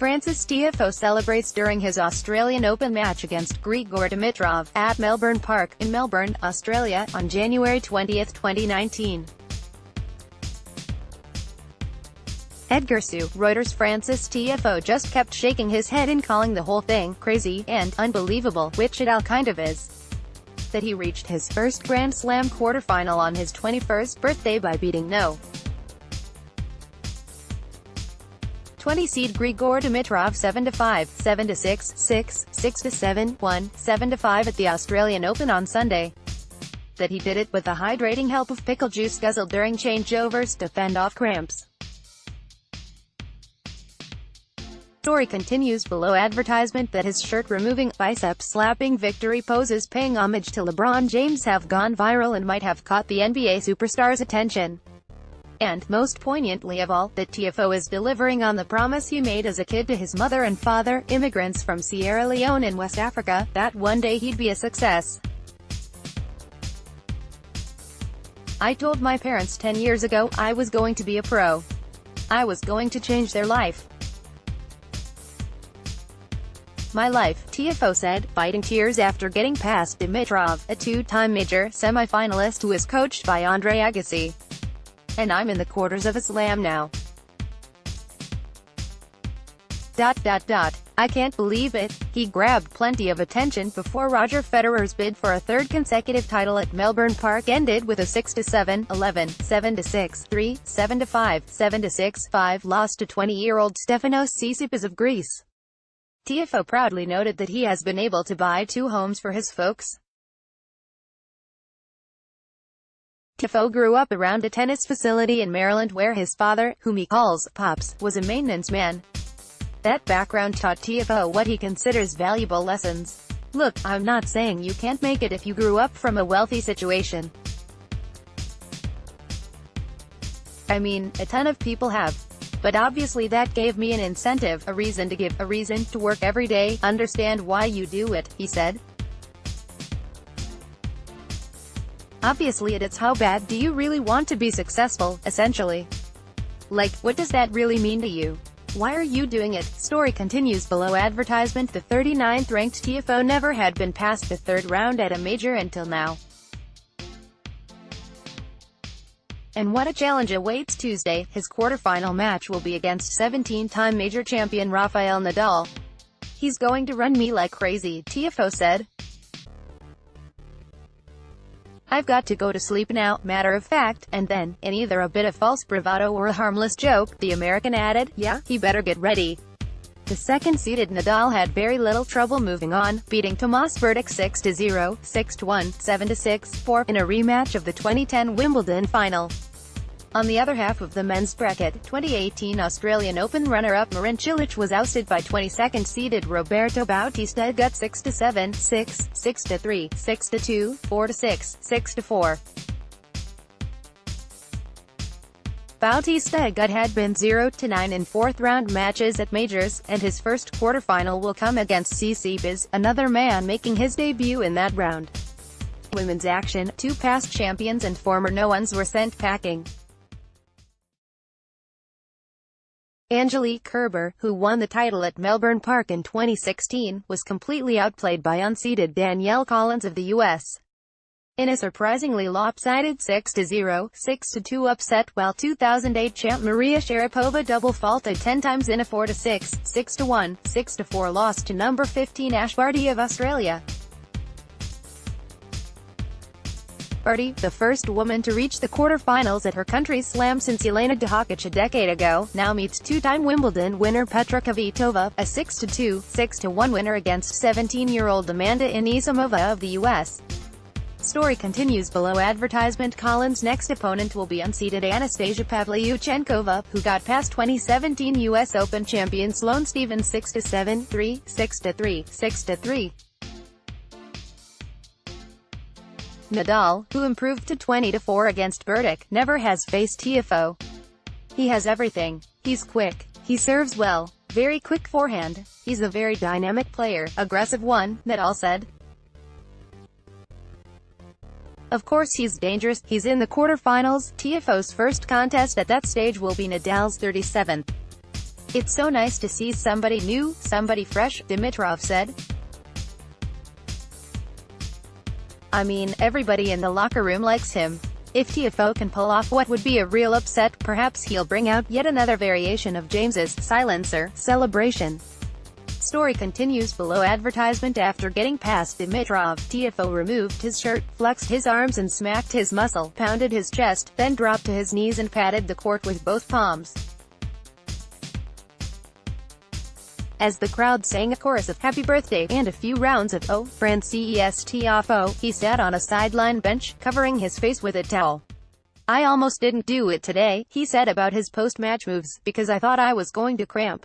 Frances Tiafoe celebrates during his Australian Open match against Grigor Dimitrov, at Melbourne Park, in Melbourne, Australia, on January 20, 2019. EDGAR SU, Reuters Frances Tiafoe just kept shaking his head and calling the whole thing crazy and unbelievable, which it all kind of is. That he reached his first Grand Slam quarterfinal on his 21st birthday by beating No. 20 seed Grigor Dimitrov 7-5, 7-6, 6, 6-7, 1, 7-5 at the Australian Open on Sunday. That he did it with the hydrating help of pickle juice guzzled during changeovers to fend off cramps. Story continues below. Advertisement that his shirt-removing, bicep-slapping victory poses paying homage to LeBron James have gone viral and might have caught the NBA superstar's attention. And, most poignantly of all, that Tiafoe is delivering on the promise he made as a kid to his mother and father, immigrants from Sierra Leone in West Africa, that one day he'd be a success. "I told my parents 10 years ago I was going to be a pro. I was going to change their life. My life," Tiafoe said, fighting tears after getting past Dimitrov, a two-time major semi-finalist who is coached by Andre Agassi. "And I'm in the quarters of a slam now. I can't believe it." He grabbed plenty of attention before Roger Federer's bid for a third consecutive title at Melbourne Park ended with a 6-7, 11, 7-6, 3, 7-5, 7-6, 5 loss to 20-year-old Stefanos Tsitsipas of Greece. Tiafoe proudly noted that he has been able to buy 2 homes for his folks. Tiafoe grew up around a tennis facility in Maryland where his father, whom he calls Pops, was a maintenance man. That background taught Tiafoe what he considers valuable lessons. "Look, I'm not saying you can't make it if you grew up from a wealthy situation. I mean, a ton of people have. But obviously that gave me an incentive, a reason to give, a reason to work every day, understand why you do it," he said. "Obviously it's how bad do you really want to be successful, essentially. Like, what does that really mean to you? Why are you doing it?" Story continues below. Advertisement: the 39th ranked Tiafoe never had been past the third round at a major until now. And what a challenge awaits Tuesday. His quarterfinal match will be against 17-time major champion Rafael Nadal. "He's going to run me like crazy," Tiafoe said. "I've got to go to sleep now, matter of fact," and then, in either a bit of false bravado or a harmless joke, the American added, "Yeah, he better get ready." The second-seeded Nadal had very little trouble moving on, beating Tomas Berdych 6-0, 6-1, 7-6, 4, in a rematch of the 2010 Wimbledon final. On the other half of the men's bracket, 2018 Australian Open runner-up Marin Cilic was ousted by 22nd-seeded Roberto Bautista Agut 6-7, 6, 6-3, 6-2, 4-6, 6-4. Bautista Agut had been 0-9 in fourth-round matches at majors, and his first quarterfinal will come against Tsitsipas, another man making his debut in that round. Women's action: 2 past champions and former no-ones were sent packing. Angelique Kerber, who won the title at Melbourne Park in 2016, was completely outplayed by unseeded Danielle Collins of the U.S. in a surprisingly lopsided 6-0, 6-2 upset, while 2008 champ Maria Sharapova double-faulted 10 times in a 4-6, 6-1, 6-4 loss to number 15 Ash Barty of Australia. Barty, the first woman to reach the quarterfinals at her country's slam since Jelena Dohakic a decade ago, now meets 2-time Wimbledon winner Petra Kvitova, a 6-2, 6-1 winner against 17-year-old Amanda Anisimova of the U.S. Story continues below. Advertisement: Collins' next opponent will be unseeded Anastasia Pavlyuchenkova, who got past 2017 U.S. Open champion Sloane Stephens 6-7, 3, 6-3, 6-3. Nadal, who improved to 20-4 against Berdych, never has faced Tiafoe. "He has everything. He's quick. He serves well. Very quick forehand. He's a very dynamic player, aggressive one," Nadal said. "Of course he's dangerous. He's in the quarterfinals." Tiafoe's first contest at that stage will be Nadal's 37th. "It's so nice to see somebody new, somebody fresh," Dimitrov said. "I mean, everybody in the locker room likes him. If Tiafoe can pull off what would be a real upset, perhaps he'll bring out yet another variation of James's silencer celebration." Story continues below. Advertisement. After getting past Dimitrov, Tiafoe removed his shirt, flexed his arms and smacked his muscle, pounded his chest, then dropped to his knees and patted the court with both palms. As the crowd sang a chorus of "Happy Birthday" and a few rounds of "Oh, Frances Tiafoe," he sat on a sideline bench, covering his face with a towel. "I almost didn't do it today," he said about his post-match moves, "because I thought I was going to cramp.